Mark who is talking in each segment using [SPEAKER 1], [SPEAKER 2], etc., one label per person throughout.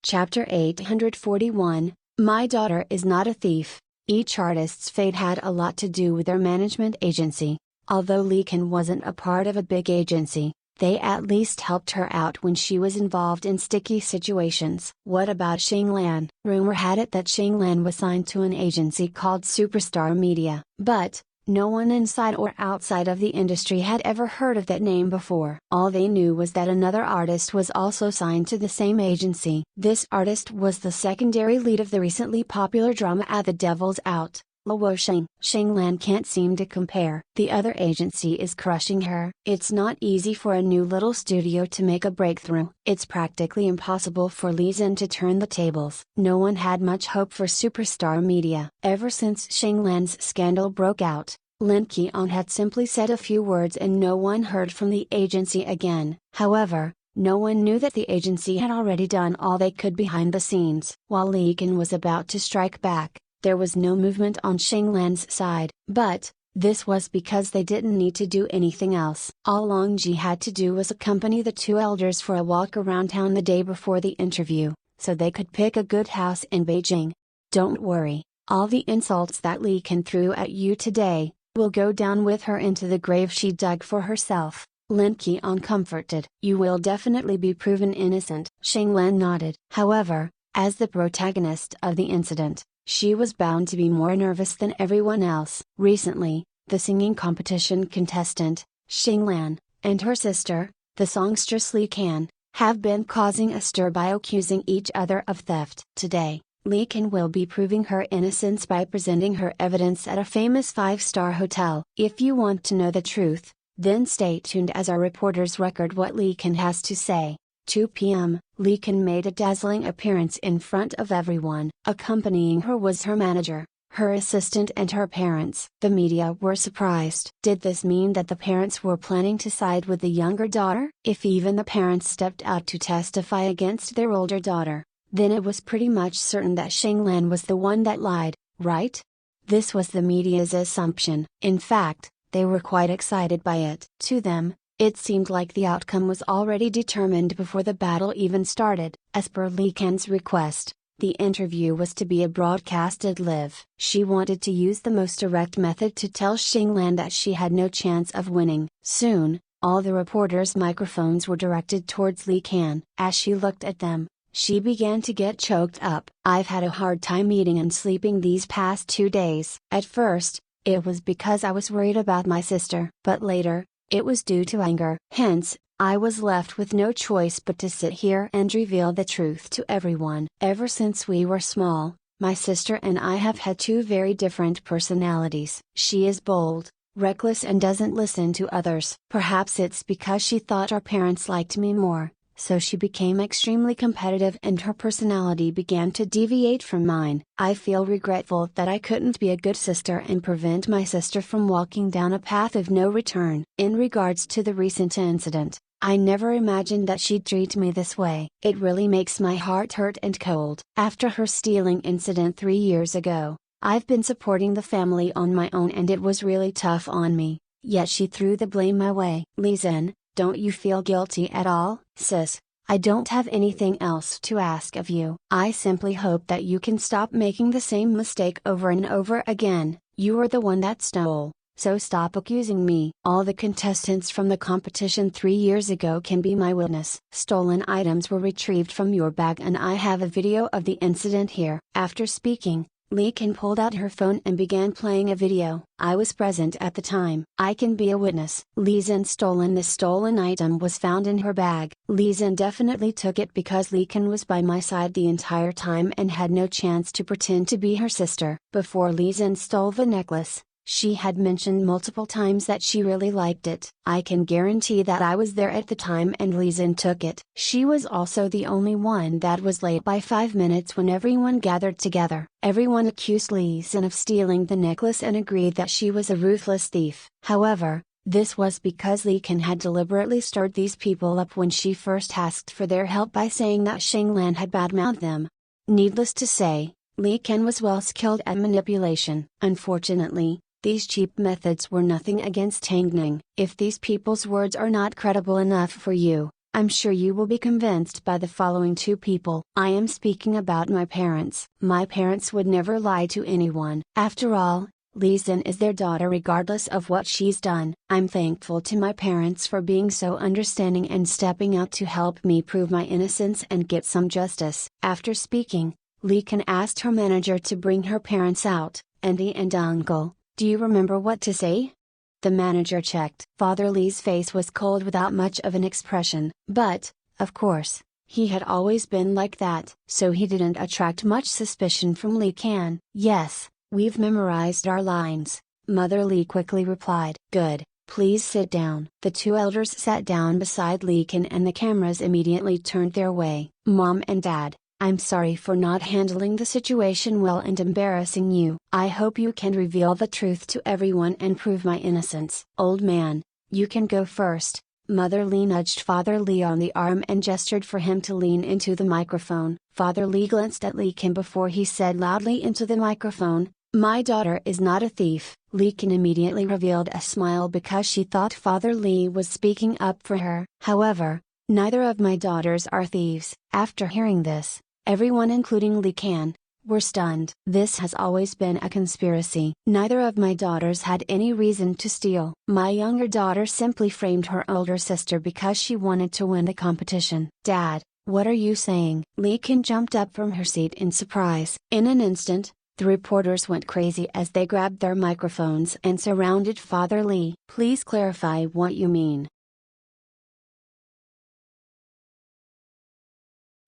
[SPEAKER 1] Chapter 841, My Daughter is Not a Thief. Each artist's fate had a lot to do with their management agency. Although Lee Kan wasn't a part of a big agency, they at least helped her out when she was involved in sticky situations. What about Shing Lan? Rumor had it that Shing Lan was signed to an agency called Superstar Media, but no one inside or outside of the industry had ever heard of that name before. All they knew was that another artist was also signed to the same agency. This artist was the secondary lead of the recently popular drama At the Devil's Out. Luo Shing. Shing Lan can't seem to compare. The other agency is crushing her. It's not easy for a new little studio to make a breakthrough. It's practically impossible for Lee Zhen to turn the tables. No one had much hope for Superstar Media. Ever since Shing Lan's scandal broke out, Lin Qian had simply said a few words and no one heard from the agency again. However, no one knew that the agency had already done all they could behind the scenes. While Lee Kan was about to strike back, there was no movement on Shing Lan's side. But this was because they didn't need to do anything else. All Long Ji had to do was accompany the two elders for a walk around town the day before the interview, so they could pick a good house in Beijing. Don't worry, all the insults that Lee Kan threw at you today will go down with her into the grave she dug for herself. Lin Qian comforted. You will definitely be proven innocent. Shing Lan nodded. However, as the protagonist of the incident, she was bound to be more nervous than everyone else. Recently, the singing competition contestant, Shing Lan, and her sister, the songstress Lee Kan, have been causing a stir by accusing each other of theft. Today, Lee Kan will be proving her innocence by presenting her evidence at a famous 5-star hotel. If you want to know the truth, then stay tuned as our reporters record what Lee Kan has to say. 2 p.m., Lee Kan made a dazzling appearance in front of everyone. Accompanying her was her manager, her assistant and her parents. The media were surprised. Did this mean that the parents were planning to side with the younger daughter? If even the parents stepped out to testify against their older daughter, then it was pretty much certain that Shing Lan was the one that lied, right? This was the media's assumption. In fact, they were quite excited by it. To them, it seemed like the outcome was already determined before the battle even started. As per Lee Kan's request, the interview was to be a broadcasted live. She wanted to use the most direct method to tell Shing Lan that she had no chance of winning. Soon, all the reporters' microphones were directed towards Lee Kan. As she looked at them, she began to get choked up. I've had a hard time eating and sleeping these past 2 days. At first, it was because I was worried about my sister. But later, it was due to anger. Hence, I was left with no choice but to sit here and reveal the truth to everyone. Ever since we were small, my sister and I have had 2 very different personalities. She is bold, reckless and doesn't listen to others. Perhaps it's because she thought our parents liked me more, so she became extremely competitive and her personality began to deviate from mine. I feel regretful that I couldn't be a good sister and prevent my sister from walking down a path of no return. In regards to the recent incident, I never imagined that she'd treat me this way. It really makes my heart hurt and cold. After her stealing incident 3 years ago, I've been supporting the family on my own and it was really tough on me, yet she threw the blame my way. Lee Zhen, don't you feel guilty at all? Sis, I don't have anything else to ask of you. I simply hope that you can stop making the same mistake over and over again. You are the one that stole, so stop accusing me. All the contestants from the competition 3 years ago can be my witness. Stolen items were retrieved from your bag and I have a video of the incident here. After speaking, Lee Kan pulled out her phone and began playing a video. I was present at the time. I can be a witness. Lee Zhen stolen. The stolen item was found in her bag. Lee Zhen definitely took it because Lee Kan was by my side the entire time and had no chance to pretend to be her sister. Before Lee Zhen stole the necklace, she had mentioned multiple times that she really liked it. I can guarantee that I was there at the time and Lee Zhen took it. She was also the only one that was late by 5 minutes when everyone gathered together. Everyone accused Lee Zhen of stealing the necklace and agreed that she was a ruthless thief. However, this was because Lee Kan had deliberately stirred these people up when she first asked for their help by saying that Shing Lan had badmouthed them. Needless to say, Lee Kan was well skilled at manipulation. Unfortunately, these cheap methods were nothing against Tang Ning. If these people's words are not credible enough for you, I'm sure you will be convinced by the following two people. I am speaking about my parents. My parents would never lie to anyone. After all, Lee Sin is their daughter regardless of what she's done. I'm thankful to my parents for being so understanding and stepping out to help me prove my innocence and get some justice. After speaking, Lee Can asked her manager to bring her parents out. Auntie and uncle, do you remember what to say? The manager checked. Father Lee's face was cold without much of an expression. But, of course, he had always been like that. So he didn't attract much suspicion from Lee Can. Yes, we've memorized our lines, Mother Lee quickly replied. Good, please sit down. The two elders sat down beside Lee Can and the cameras immediately turned their way. Mom and Dad, I'm sorry for not handling the situation well and embarrassing you. I hope you can reveal the truth to everyone and prove my innocence. Old man, you can go first. Mother Lee nudged Father Lee on the arm and gestured for him to lean into the microphone. Father Lee glanced at Lee Can before he said loudly into the microphone, my daughter is not a thief. Lee Can immediately revealed a smile because she thought Father Lee was speaking up for her. However, neither of my daughters are thieves. After hearing this, everyone including Lee Can, were stunned. This has always been a conspiracy. Neither of my daughters had any reason to steal. My younger daughter simply framed her older sister because she wanted to win the competition. Dad, what are you saying? Lee Can jumped up from her seat in surprise. In an instant, the reporters went crazy as they grabbed their microphones and surrounded Father Lee. Please clarify what you mean.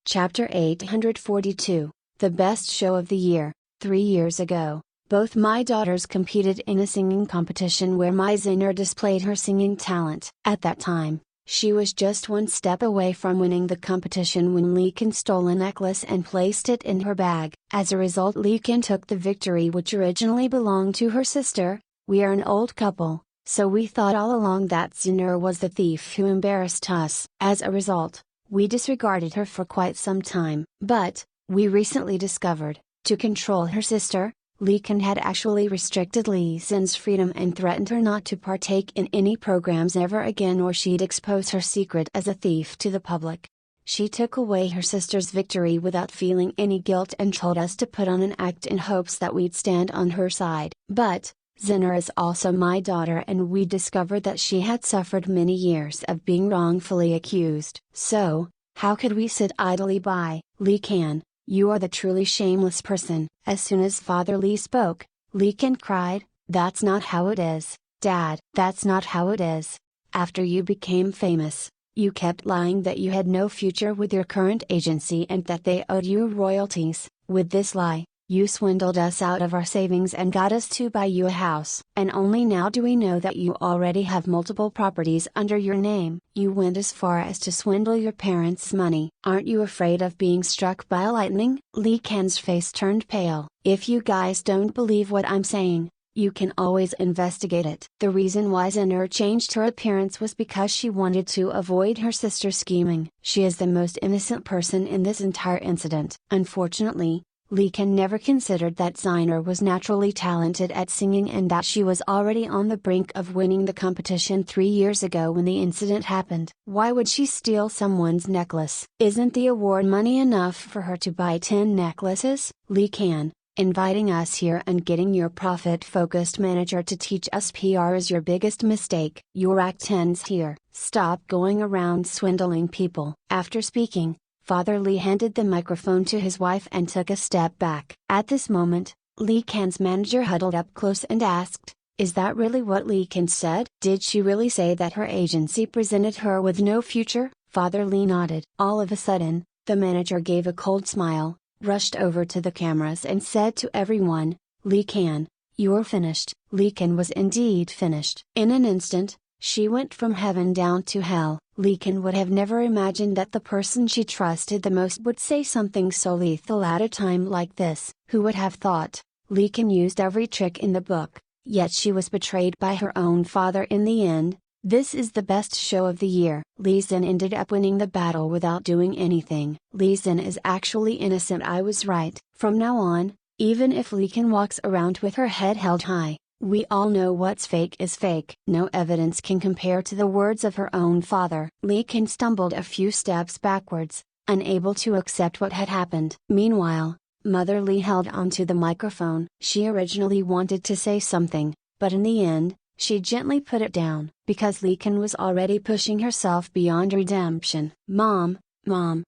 [SPEAKER 1] Chapter 842, The Best Show of the Year. 3 years ago, both my daughters competed in a singing competition where my Zinner displayed her singing talent. At that time, she was just one step away from winning the competition when Lee Can stole a necklace and placed it in her bag. As a result, Lee Can took the victory which originally belonged to her sister. We are an old couple, so we thought all along that Zinner was the thief who embarrassed us. As a result, we disregarded her for quite some time. But, we recently discovered, to control her sister, Lee Can had actually restricted Lee Sin's freedom and threatened her not to partake in any programs ever again or she'd expose her secret as a thief to the public. She took away her sister's victory without feeling any guilt and told us to put on an act in hopes that we'd stand on her side. But, Zinner is also my daughter and we discovered that she had suffered many years of being wrongfully accused. So, how could we sit idly by? Lee Can, you are the truly shameless person. As soon as Father Lee spoke, Lee Can cried, that's not how it is, Dad. That's not how it is. After you became famous, you kept lying that you had no future with your current agency and that they owed you royalties. With this lie, you swindled us out of our savings and got us to buy you a house. And only now do we know that you already have multiple properties under your name. You went as far as to swindle your parents' money. Aren't you afraid of being struck by lightning? Lee Can's face turned pale. If you guys don't believe what I'm saying, you can always investigate it. The reason why Zinner changed her appearance was because she wanted to avoid her sister scheming. She is the most innocent person in this entire incident. Unfortunately, Lee Can never considered that Zinner was naturally talented at singing and that she was already on the brink of winning the competition 3 years ago when the incident happened. Why would she steal someone's necklace? Isn't the award money enough for her to buy 10 necklaces? Lee Can, inviting us here and getting your profit-focused manager to teach us PR is your biggest mistake. Your act ends here. Stop going around swindling people. After speaking, Father Lee handed the microphone to his wife and took a step back. At this moment, Lee Can's manager huddled up close and asked, is that really what Lee Can said? Did she really say that her agency presented her with no future? Father Lee nodded. All of a sudden, the manager gave a cold smile, rushed over to the cameras and said to everyone, Lee Can, you're finished. Lee Can was indeed finished. In an instant, she went from heaven down to hell. Lee Can would have never imagined that the person she trusted the most would say something so lethal at a time like this. Who would have thought? Lee Can used every trick in the book, yet she was betrayed by her own father in the end. This is the best show of the year. Lee Sin ended up winning the battle without doing anything. Lee Sin is actually innocent. I was right. From now on, even if Lee Can walks around with her head held high, We all know what's fake is fake. No evidence can compare to the words of her own father. Lee Kin stumbled a few steps backwards, unable to accept what had happened. Meanwhile, Mother Lee held onto the microphone. She originally wanted to say something, but in the end, she gently put it down, because Lee Kin was already pushing herself beyond redemption. Mom,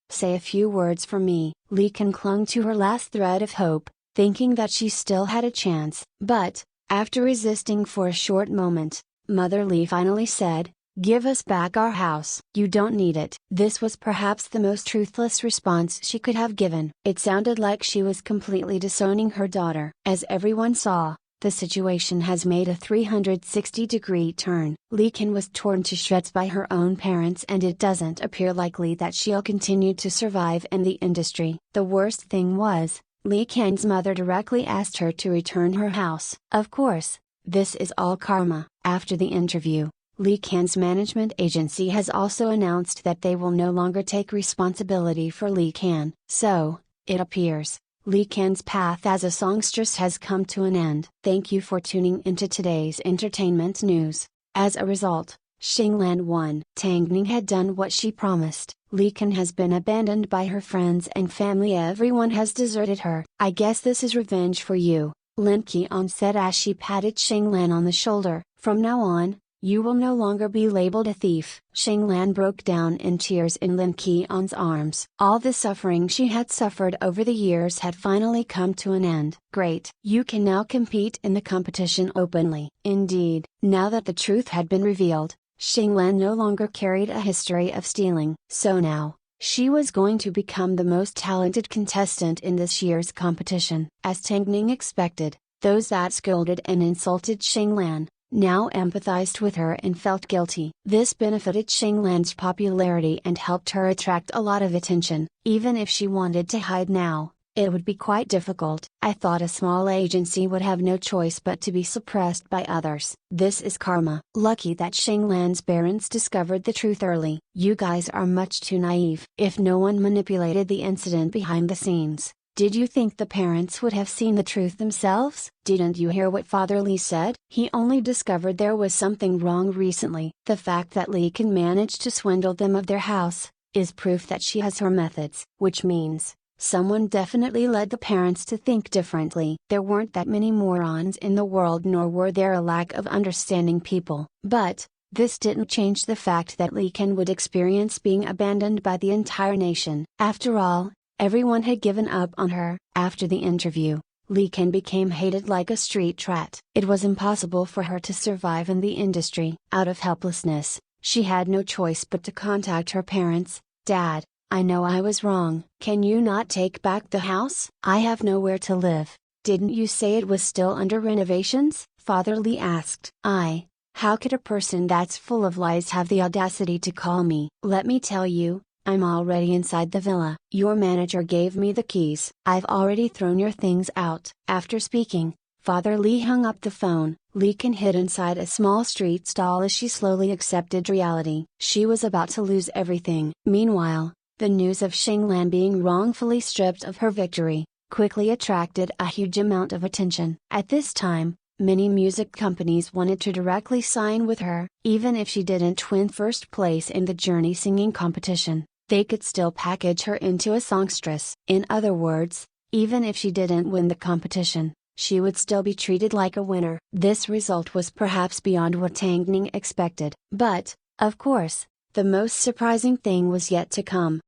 [SPEAKER 1] say a few words for me. Lee Kin clung to her last thread of hope, thinking that she still had a chance. But, after resisting for a short moment, Mother Lee finally said, "Give us back our house. You don't need it." This was perhaps the most truthless response she could have given. It sounded like she was completely disowning her daughter. As everyone saw, the situation has made a 360-degree turn. Lee Kin was torn to shreds by her own parents, and it doesn't appear likely that she'll continue to survive in the industry. The worst thing was, Lee Kin's mother directly asked her to return her house. Of course, this is all karma. After the interview, Lee Kin's management agency has also announced that they will no longer take responsibility for Lee Kin. So, it appears, Lee Kin's path as a songstress has come to an end. Thank you for tuning into today's entertainment news. As a result, Shinglan won. Tang Ning had done what she promised. Lee Kin has been abandoned by her friends and family. Everyone has deserted her. I guess this is revenge for you, Lin Qian said as she patted Shinglan on the shoulder. From now on, you will no longer be labeled a thief. Shinglan broke down in tears in Lin Qian's arms. All the suffering she had suffered over the years had finally come to an end. Great! You can now compete in the competition openly. Indeed, now that the truth had been revealed, Shinglan no longer carried a history of stealing. So now, she was going to become the most talented contestant in this year's competition. As Tang Ning expected, those that scolded and insulted Shinglan now empathized with her and felt guilty. This benefited Shinglan's popularity and helped her attract a lot of attention. Even if she wanted to hide now, it would be quite difficult. I thought a small agency would have no choice but to be suppressed by others. This is karma. Lucky that Shinglan's parents discovered the truth early. You guys are much too naive. If no one manipulated the incident behind the scenes, did you think the parents would have seen the truth themselves? Didn't you hear what Father Lee said? He only discovered there was something wrong recently. The fact that Lee can manage to swindle them of their house, is proof that she has her methods. Which means, someone definitely led the parents to think differently. There weren't that many morons in the world, nor were there a lack of understanding people. But, this didn't change the fact that Lee Kin would experience being abandoned by the entire nation. After all, everyone had given up on her. After the interview, Lee Kin became hated like a street rat. It was impossible for her to survive in the industry. Out of helplessness, she had no choice but to contact her parents. Dad, I know I was wrong. Can you not take back the house? I have nowhere to live. Didn't you say it was still under renovations? Father Lee asked. How could a person that's full of lies have the audacity to call me? Let me tell you, I'm already inside the villa. Your manager gave me the keys. I've already thrown your things out. After speaking, Father Lee hung up the phone. Lee Kin hid inside a small street stall as she slowly accepted reality. She was about to lose everything. Meanwhile, the news of Shinglan being wrongfully stripped of her victory, quickly attracted a huge amount of attention. At this time, many music companies wanted to directly sign with her. Even if she didn't win first place in the Journey singing competition, they could still package her into a songstress. In other words, even if she didn't win the competition, she would still be treated like a winner. This result was perhaps beyond what Tang Ning expected. But, of course, the most surprising thing was yet to come.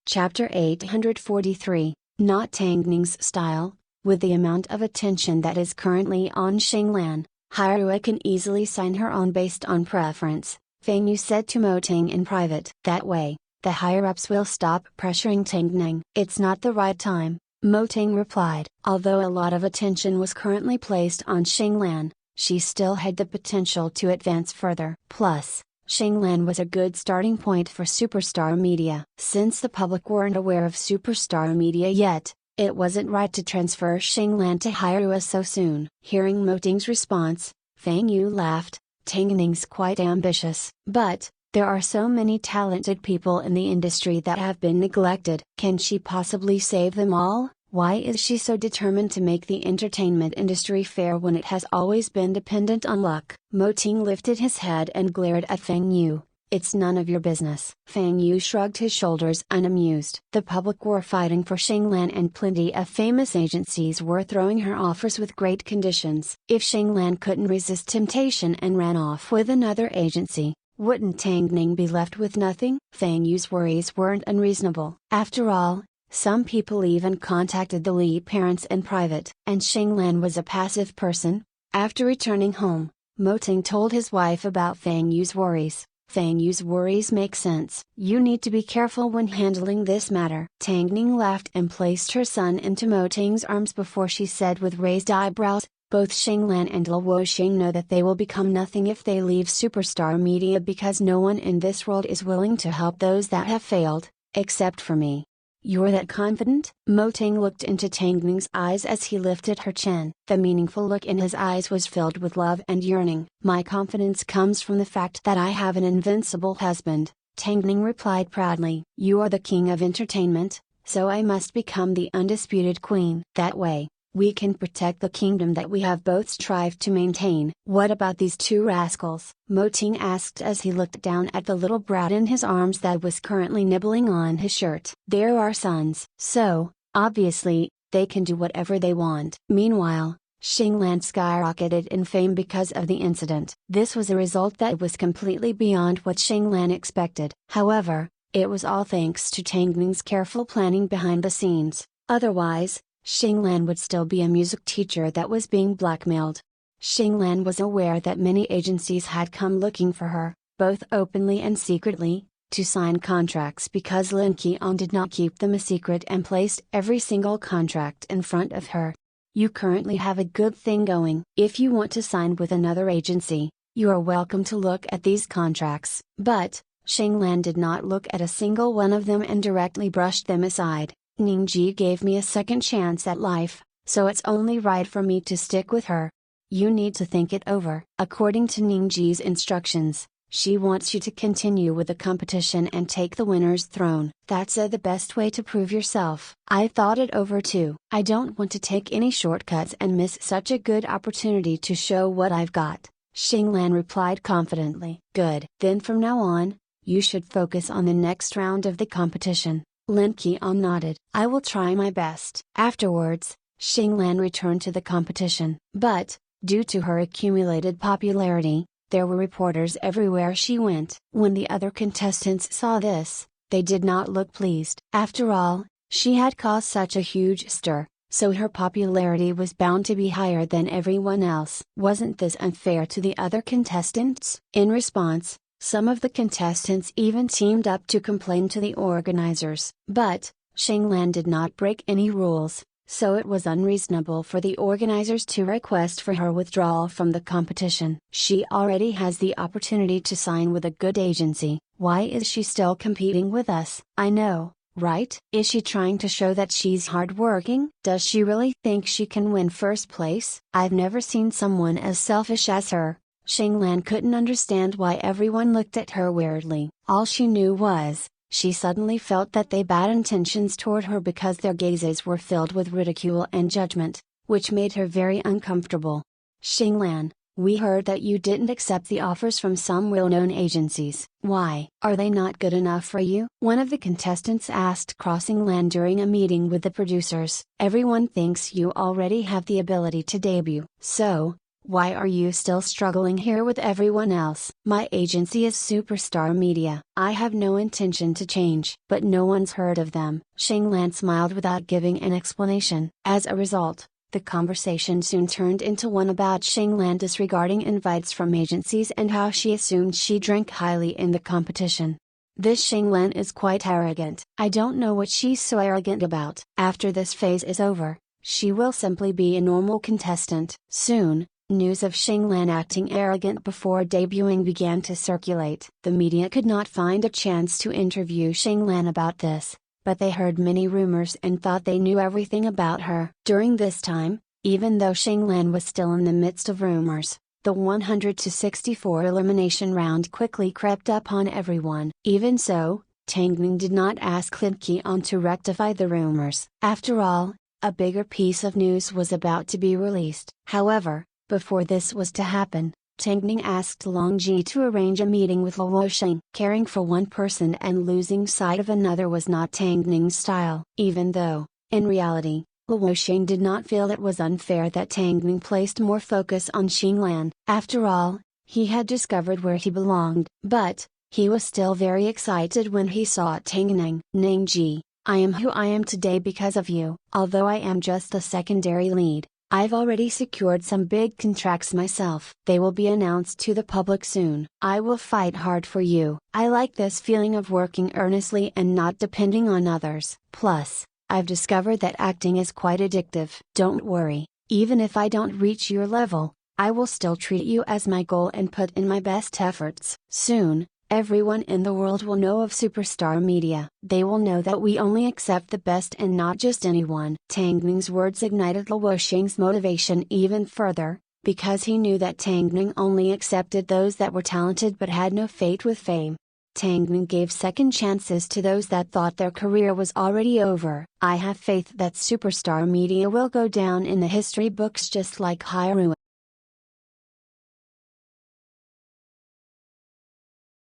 [SPEAKER 1] Chapter 843, Not Tang Ning's Style. With the amount of attention that is currently on Shinglan, Hairua can easily sign her own based on preference, Feng Yu said to Mo Ting in private. That way, the higher-ups will stop pressuring Tang Ning. It's not the right time, Mo Ting replied. Although a lot of attention was currently placed on Shinglan, she still had the potential to advance further. Plus, Shinglan was a good starting point for superstar media. Since the public weren't aware of superstar media yet, it wasn't right to transfer Shinglan to Hairua so soon. Hearing Mo Ting's response, Feng Yu laughed. Tang Ning's quite ambitious. But, There are so many talented people in the industry that have been neglected. Can she possibly save them all? Why is she so determined to make the entertainment industry fair when it has always been dependent on luck? Mo Ting lifted his head and glared at Fang Yu. It's none of your business. Fang Yu shrugged his shoulders unamused. The public were fighting for Shanglan and plenty of famous agencies were throwing her offers with great conditions. If Shanglan couldn't resist temptation and ran off with another agency, wouldn't Tang Ning be left with nothing? Fang Yu's worries weren't unreasonable. After all, some people even contacted the Li parents in private. And Shanglan was a passive person. After returning home, Mo Ting told his wife about Fang Yu's worries. Fang Yu's worries make sense. You need to be careful when handling this matter. Tang Ning laughed and placed her son into Mo Ting's arms before she said with raised eyebrows, both Shanglan and Luo Xing know that they will become nothing if they leave superstar media because no one in this world is willing to help those that have failed, except for me. You're that confident? Mo Ting looked into Tang Ning's eyes as he lifted her chin. The meaningful look in his eyes was filled with love and yearning. My confidence comes from the fact that I have an invincible husband, Tang Ning replied proudly. You are the king of entertainment, so I must become the undisputed queen. That way, we can protect the kingdom that we have both strived to maintain. What about these two rascals? Mo Ting asked as he looked down at the little brat in his arms that was currently nibbling on his shirt. They're our sons. So, obviously, they can do whatever they want. Meanwhile, Shanglan skyrocketed in fame because of the incident. This was a result that was completely beyond what Shanglan expected. However, it was all thanks to Tang Ning's careful planning behind the scenes. Otherwise, Shanglan would still be a music teacher that was being blackmailed. Shanglan was aware that many agencies had come looking for her, both openly and secretly, to sign contracts because Lin Qian did not keep them a secret and placed every single contract in front of her. You currently have a good thing going. If you want to sign with another agency, you are welcome to look at these contracts. But, Shanglan did not look at a single one of them and directly brushed them aside. Ningji gave me a second chance at life, so it's only right for me to stick with her. You need to think it over. According to Ningji's instructions, she wants you to continue with the competition and take the winner's throne. That's the best way to prove yourself. I thought it over too. I don't want to take any shortcuts and miss such a good opportunity to show what I've got. Shanglan replied confidently. Good. Then from now on, you should focus on the next round of the competition. Lin Qian nodded. I will try my best. Afterwards, Shanglan returned to the competition. But, due to her accumulated popularity, there were reporters everywhere she went. When the other contestants saw this, they did not look pleased. After all, she had caused such a huge stir, so her popularity was bound to be higher than everyone else. Wasn't this unfair to the other contestants? In response, some of the contestants even teamed up to complain to the organizers. But, Shanglan did not break any rules, so it was unreasonable for the organizers to request for her withdrawal from the competition. She already has the opportunity to sign with a good agency. Why is she still competing with us? I know, right? Is she trying to show that she's hardworking? Does she really think she can win first place? I've never seen someone as selfish as her. Shanglan couldn't understand why everyone looked at her weirdly. All she knew was, she suddenly felt that they had bad intentions toward her because their gazes were filled with ridicule and judgment, which made her very uncomfortable. Shanglan, we heard that you didn't accept the offers from some well-known agencies. Why? Are they not good enough for you? One of the contestants asked Crossing Land during a meeting with the producers. Everyone thinks you already have the ability to debut. So, why are you still struggling here with everyone else? My agency is Superstar Media. I have no intention to change. But no one's heard of them. Shanglan smiled without giving an explanation. As a result, the conversation soon turned into one about Shanglan disregarding invites from agencies and how she assumed she drank highly in the competition. This Shanglan is quite arrogant. I don't know what she's so arrogant about. After this phase is over, she will simply be a normal contestant. Soon, news of Shanglan acting arrogant before debuting began to circulate. The media could not find a chance to interview Shanglan about this, but they heard many rumors and thought they knew everything about her. During this time, even though Shanglan was still in the midst of rumors, The 100 to 64 elimination round quickly crept upon everyone. Even so, Tang Ning did not ask Lin Qian to rectify the rumors. After all, a bigger piece of news was about to be released. However, before this was to happen, Tang Ning asked Long Ji to arrange a meeting with Luo Xing. Caring for one person and losing sight of another was not Tang Ning's style. Even though, in reality, Luo Xing did not feel it was unfair that Tang Ning placed more focus on Xinglan. After all, he had discovered where he belonged. But, he was still very excited when he saw Tang Ning. Ningji, I am who I am today because of you. Although I am just a secondary lead, I've already secured some big contracts myself. They will be announced to the public soon. I will fight hard for you. I like this feeling of working earnestly and not depending on others. Plus, I've discovered that acting is quite addictive. Don't worry, even if I don't reach your level, I will still treat you as my goal and put in my best efforts. Soon, everyone in the world will know of Superstar Media. They will know that we only accept the best and not just anyone. Tang Ning's words ignited Luo Xing's motivation even further, because he knew that Tang Ning only accepted those that were talented but had no fate with fame. Tang Ning gave second chances to those that thought their career was already over. I have faith that Superstar Media will go down in the history books just like Hyrule.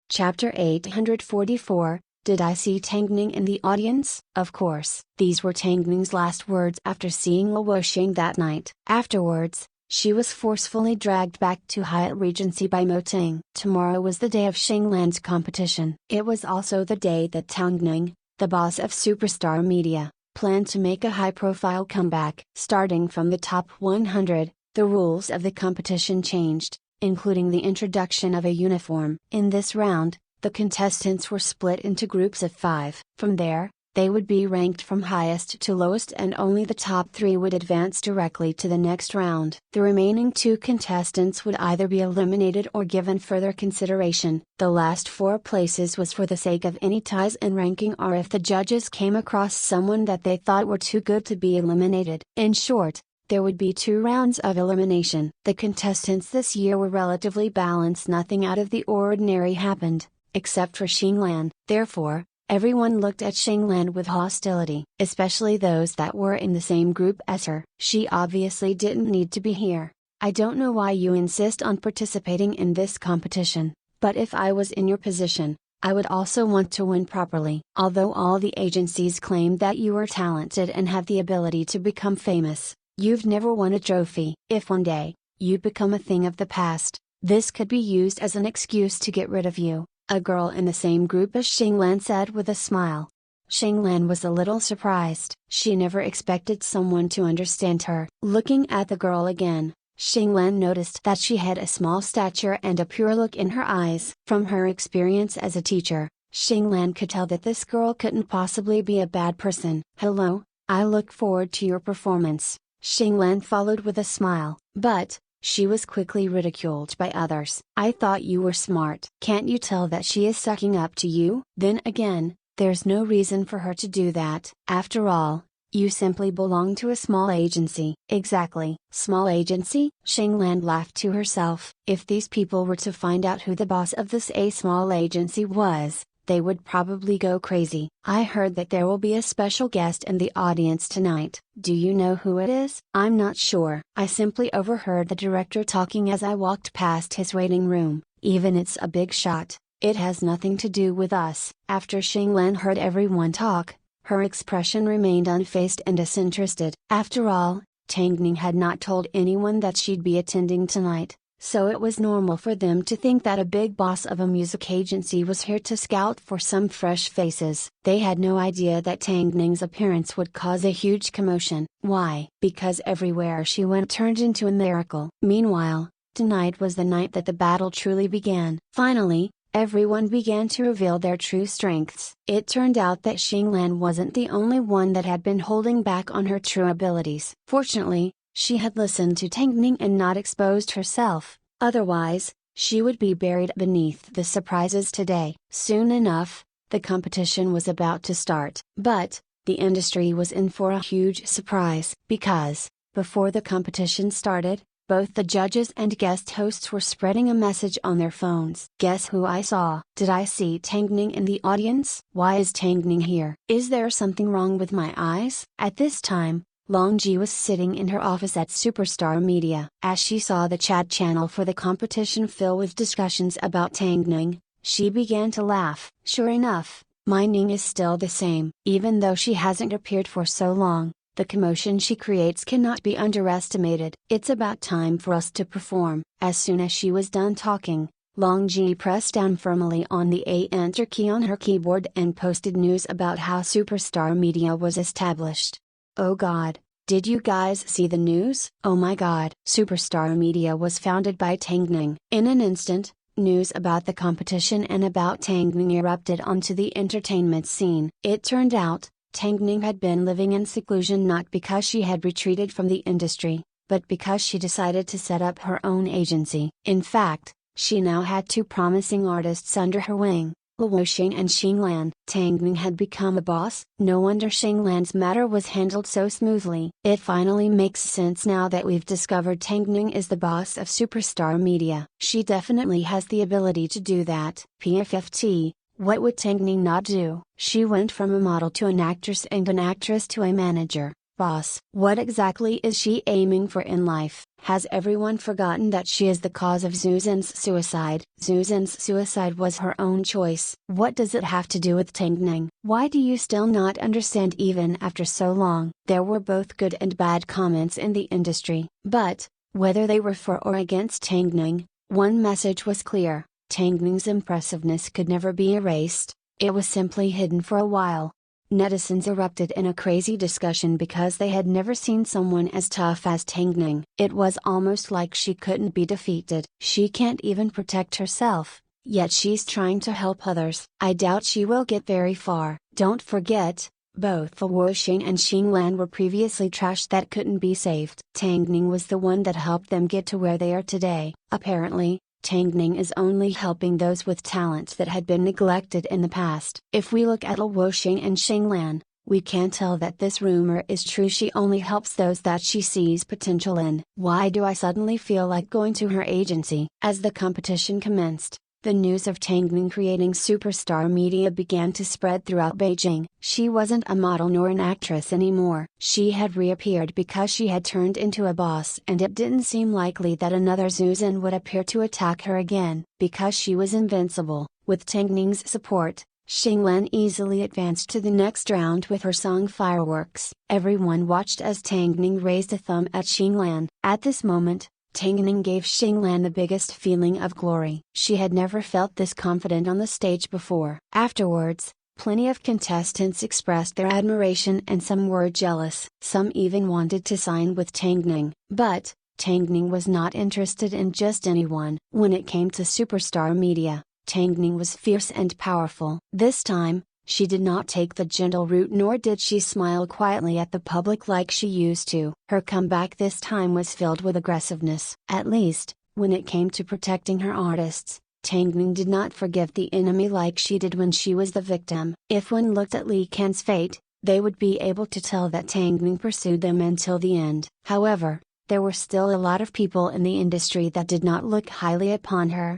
[SPEAKER 1] Chapter 844, Did I see Tang Ning in the audience? Of course. These were Tang Ning's last words after seeing Luo Xing that night. Afterwards, she was forcefully dragged back to Hyatt Regency by Mo Ting. Tomorrow was the day of Xinglan's competition. It was also the day that Tang Ning, the boss of Superstar Media, planned to make a high-profile comeback. Starting from the top 100, the rules of the competition changed, including the introduction of a uniform. In this round, the contestants were split into groups of 5. From there, they would be ranked from highest to lowest and only the top 3 would advance directly to the next round. The remaining 2 contestants would either be eliminated or given further consideration. The last 4 places was for the sake of any ties in ranking or if the judges came across someone that they thought were too good to be eliminated. In short, there would be 2 rounds of elimination. The contestants this year were relatively balanced. Nothing out of the ordinary happened, except for Xinglan. Therefore, everyone looked at Xinglan with hostility, especially those that were in the same group as her. She obviously didn't need to be here. I don't know why you insist on participating in this competition, but if I was in your position, I would also want to win properly. Although all the agencies claim that you are talented and have the ability to become famous, you've never won a trophy. If one day, you become a thing of the past, this could be used as an excuse to get rid of you. A girl in the same group as Xinglan said with a smile. Xinglan was a little surprised. She never expected someone to understand her. Looking at the girl again, Xinglan noticed that she had a small stature and a pure look in her eyes. From her experience as a teacher, Xinglan could tell that this girl couldn't possibly be a bad person. Hello, I look forward to your performance. Xinglan followed with a smile, but she was quickly ridiculed by others. I thought you were smart. Can't you tell that she is sucking up to you? Then again, there's no reason for her to do that. After all, you simply belong to a small agency. Exactly. Small agency? Xinglan laughed to herself. If these people were to find out who the boss of this small agency was, they would probably go crazy. I heard that there will be a special guest in the audience tonight. Do you know who it is? I'm not sure. I simply overheard the director talking as I walked past his waiting room. Even it's a big shot, it has nothing to do with us. After Xinglan heard everyone talk, her expression remained unfazed and disinterested. After all, Tang Ning had not told anyone that she'd be attending tonight, so it was normal for them to think that a big boss of a music agency was here to scout for some fresh faces. They had no idea that Tang Ning's appearance would cause a huge commotion. Why? Because everywhere she went turned into a miracle. Meanwhile, tonight was the night that the battle truly began. Finally, everyone began to reveal their true strengths. It turned out that Xinglan wasn't the only one that had been holding back on her true abilities. Fortunately, she had listened to Tang Ning and not exposed herself, otherwise, she would be buried beneath the surprises today. Soon enough, the competition was about to start. But, the industry was in for a huge surprise. Because, before the competition started, Both the judges and guest hosts were spreading a message on their phones. Guess who I saw? Did I see Tang Ning in the audience? Why is Tang Ning here? Is there something wrong with my eyes? At this time, Long Ji was sitting in her office at Superstar Media. As she saw the chat channel for the competition fill with discussions about Tang Ning, she began to laugh. Sure enough, my Ning is still the same. Even though she hasn't appeared for so long, the commotion she creates cannot be underestimated. It's about time for us to perform. As soon as she was done talking, Long Ji pressed down firmly on the Enter key on her keyboard and posted news about how Superstar Media was established. Oh god, did you guys see the news? Oh my god. Superstar Media was founded by Tang Ning. In an instant, news about the competition and about Tang Ning erupted onto the entertainment scene. It turned out, Tang Ning had been living in seclusion not because she had retreated from the industry, but because she decided to set up her own agency. In fact, she now had two promising artists under her wing, Luo Xing and Xing Lan. Tang Ning had become a boss. No wonder Xing Lan's matter was handled so smoothly. It finally makes sense now that we've discovered Tang Ning is the boss of Superstar Media. She definitely has the ability to do that. PFFT. What would Tang Ning not do? She went from a model to an actress and an actress to a manager, boss. What exactly is she aiming for in life? Has everyone forgotten that she is the cause of Zhu Zhen's suicide? Zhu Zhen's suicide was her own choice. What does it have to do with Tang Ning? Why do you still not understand even after so long? There were both good and bad comments in the industry, but, whether they were for or against Tang Ning, one message was clear. Tang Ning's impressiveness could never be erased, it was simply hidden for a while. Netizens erupted in a crazy discussion because they had never seen someone as tough as Tang Ning. It was almost like she couldn't be defeated. She can't even protect herself, yet she's trying to help others. I doubt she will get very far. Don't forget, both Luo Xing and Xing Lan were previously trash that couldn't be saved. Tang Ning was the one that helped them get to where they are today. Apparently, Tang Ning is only helping those with talent that had been neglected in the past. If we look at Luo Xing and Xing Lan, we can tell that this rumor is true. She only helps those that she sees potential in. Why do I suddenly feel like going to her agency? As the competition commenced, the news of Tang Ning creating Superstar Media began to spread throughout Beijing. She wasn't a model nor an actress anymore. She had reappeared because she had turned into a boss, and it didn't seem likely that another Zhu Zhen would appear to attack her again. Because she was invincible, with Tang Ning's support, Xing Lan easily advanced to the next round with her song Fireworks. Everyone watched as Tang Ning raised a thumb at Xing Lan. At this moment, Tang Ning gave Xing Lan the biggest feeling of glory. She had never felt this confident on the stage before. Afterwards, plenty of contestants expressed their admiration and some were jealous. Some even wanted to sign with Tang Ning. But, Tang Ning was not interested in just anyone. When it came to Superstar Media, Tang Ning was fierce and powerful. This time, she did not take the gentle route nor did she smile quietly at the public like she used to. Her comeback this time was filled with aggressiveness. At least, when it came to protecting her artists, Tang Ning did not forgive the enemy like she did when she was the victim. If one looked at Li Can's fate, they would be able to tell that Tang Ning pursued them until the end. However, there were still a lot of people in the industry that did not look highly upon her.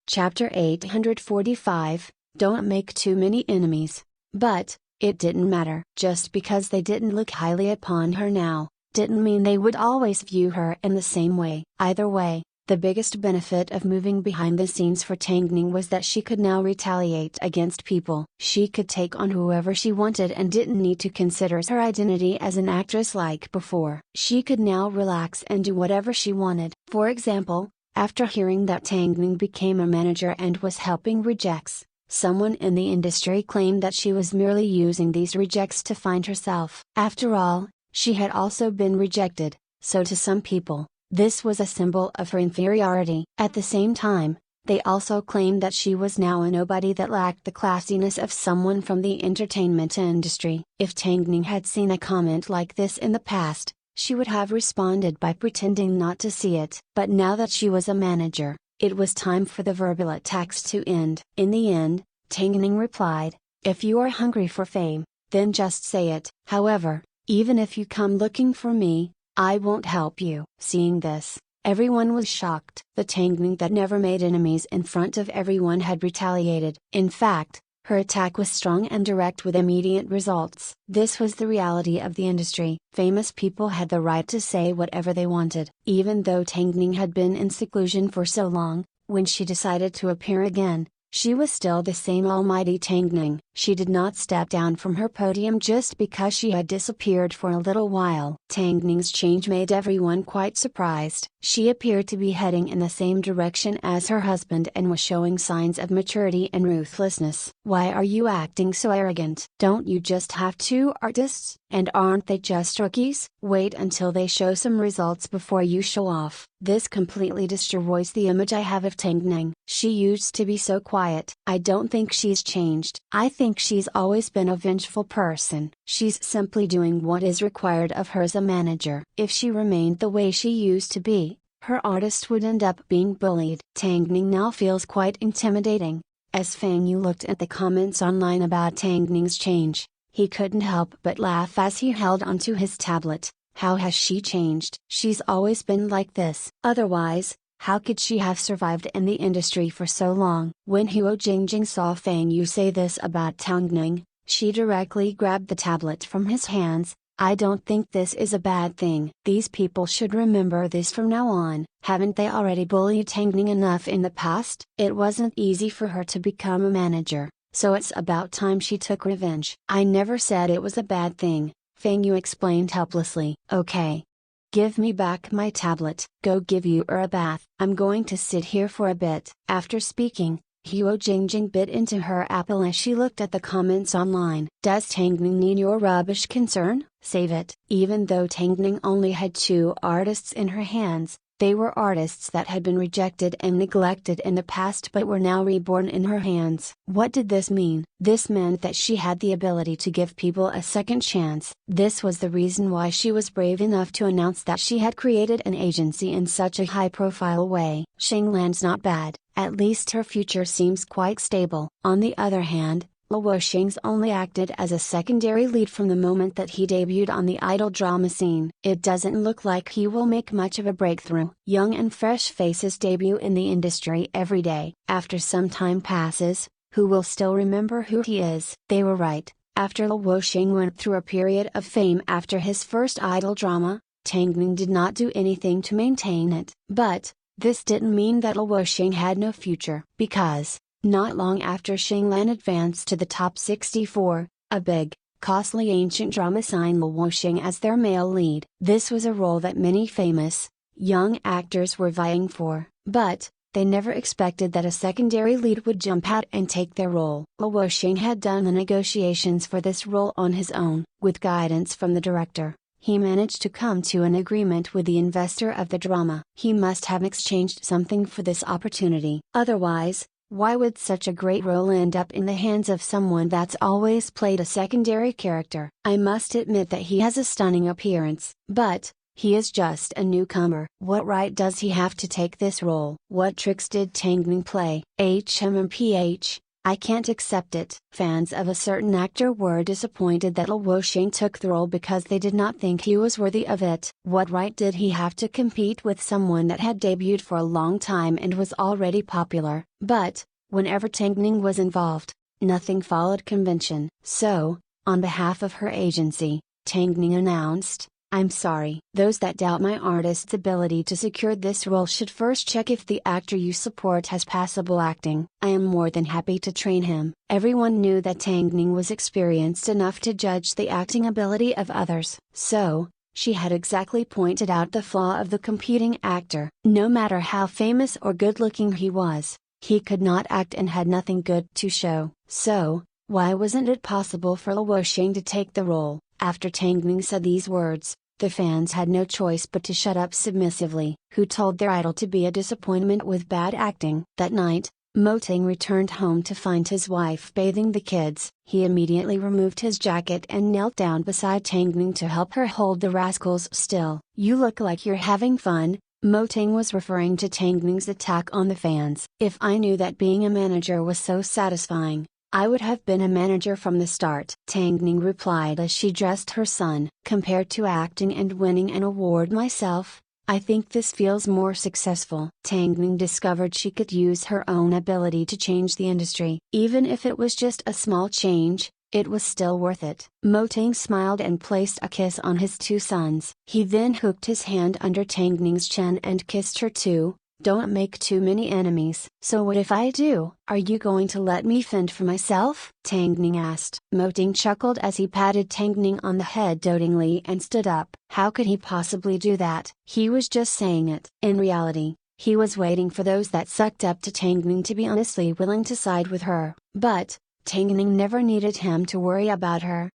[SPEAKER 1] Chapter 845, Don't make too many enemies. But, it didn't matter. Just because they didn't look highly upon her now, didn't mean they would always view her in the same way. Either way, the biggest benefit of moving behind the scenes for Tang Ning was that she could now retaliate against people. She could take on whoever she wanted and didn't need to consider her identity as an actress like before. She could now relax and do whatever she wanted. For example, after hearing that Tang Ning became a manager and was helping rejects, someone in the industry claimed that she was merely using these rejects to find herself. After all, she had also been rejected, so to some people, this was a symbol of her inferiority. At the same time, they also claimed that she was now a nobody that lacked the classiness of someone from the entertainment industry. If Tang Ning had seen a comment like this in the past, she would have responded by pretending not to see it. But now that she was a manager, it was time for the verbal attacks to end. In the end, Tang Ning replied, "If you are hungry for fame, then just say it." However, Even if you come looking for me, I won't help you." Seeing this, everyone was shocked. The Tangning that never made enemies in front of everyone had retaliated. In fact, her attack was strong and direct with immediate results. This was the reality of the industry. Famous people had the right to say whatever they wanted. Even though Tangning had been in seclusion for so long, when she decided to appear again, she was still the same almighty Tangning. She did not step down from her podium just because she had disappeared for a little while. Tangning's change made everyone quite surprised. She appeared to be heading in the same direction as her husband and was showing signs of maturity and ruthlessness. "Why are you acting so arrogant? Don't you just have two artists? And aren't they just rookies? Wait until they show some results before you show off." This completely destroys the image I have of Tangning. She used to be so quiet. I don't think she's changed. I think she's always been a vengeful person. She's simply doing what is required of her as a manager. If she remained the way she used to be, her artist would end up being bullied. Tangning now feels quite intimidating. As Fang Yu looked at the comments online about Tangning's change, he couldn't help but laugh as he held onto his tablet. How has she changed? She's always been like this. Otherwise, how could she have survived in the industry for so long? When Huo Jingjing saw Fang Yu say this about Tangning, she directly grabbed the tablet from his hands. "I don't think this is a bad thing. These people should remember this from now on. Haven't they already bullied Tangning enough in the past? It wasn't easy for her to become a manager, so it's about time she took revenge." "I never said it was a bad thing," Fang Yu explained helplessly. "Okay. Give me back my tablet. Go give you a bath. I'm going to sit here for a bit." After speaking, Huo Jingjing bit into her apple as she looked at the comments online. "Does Tangning need your rubbish concern? Save it." Even though Tangning only had two artists in her hands, they were artists that had been rejected and neglected in the past but were now reborn in her hands. What did this mean? This meant that she had the ability to give people a second chance. This was the reason why she was brave enough to announce that she had created an agency in such a high-profile way. Xinglan's not bad, at least her future seems quite stable. On the other hand, Luo Xing's only acted as a secondary lead from the moment that he debuted on the idol drama scene. It doesn't look like he will make much of a breakthrough. Young and fresh faces debut in the industry every day. After some time passes, who will still remember who he is? They were right. After Luo Xing went through a period of fame after his first idol drama, Tangning did not do anything to maintain it. But this didn't mean that Luo Xing had no future. Because not long after Xinglan advanced to the top 64, a big, costly ancient drama signed Luo Xing as their male lead. This was a role that many famous, young actors were vying for, but they never expected that a secondary lead would jump out and take their role. Luo Xing had done the negotiations for this role on his own. With guidance from the director, he managed to come to an agreement with the investor of the drama. He must have exchanged something for this opportunity. Otherwise, why would such a great role end up in the hands of someone that's always played a secondary character? I must admit that he has a stunning appearance, but he is just a newcomer. What right does he have to take this role? What tricks did Tangning play? HMMPH, I can't accept it. Fans of a certain actor were disappointed that Luo Xing took the role because they did not think he was worthy of it. What right did he have to compete with someone that had debuted for a long time and was already popular? But whenever Tangning was involved, nothing followed convention. So, on behalf of her agency, Tangning announced, "I'm sorry. Those that doubt my artist's ability to secure this role should first check if the actor you support has passable acting. I am more than happy to train him." Everyone knew that Tangning was experienced enough to judge the acting ability of others. So, she had exactly pointed out the flaw of the competing actor. No matter how famous or good-looking he was, he could not act and had nothing good to show. So, why wasn't it possible for Luo Xing to take the role? After Tangning said these words, the fans had no choice but to shut up submissively. Who told their idol to be a disappointment with bad acting? That night, Mo Ting returned home to find his wife bathing the kids. He immediately removed his jacket and knelt down beside Tangning to help her hold the rascals still. "You look like you're having fun." Mo Ting was referring to Tangning's attack on the fans. "If I knew that being a manager was so satisfying, I would have been a manager from the start, Tang Ning replied as she dressed her son. Compared to acting and winning an award myself, I think this feels more successful. Tang Ning discovered she could use her own ability to change the industry. Even if it was just a small change, it was still worth it. Mo Tang smiled and placed a kiss on his two sons. He then hooked his hand under Tang Ning's chin and kissed her too. Don't make too many enemies. So what if I do? Are you going to let me fend for myself? Tang Ning asked. Mo Ting chuckled as he patted Tang Ning on the head dotingly and stood up. How could he possibly do that? He was just saying it. In reality, he was waiting for those that sucked up to Tang Ning to be honestly willing to side with her. But Tang Ning never needed him to worry about her.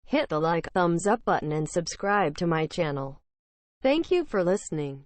[SPEAKER 2] Hit the like, thumbs up button and subscribe to my channel. Thank you for listening.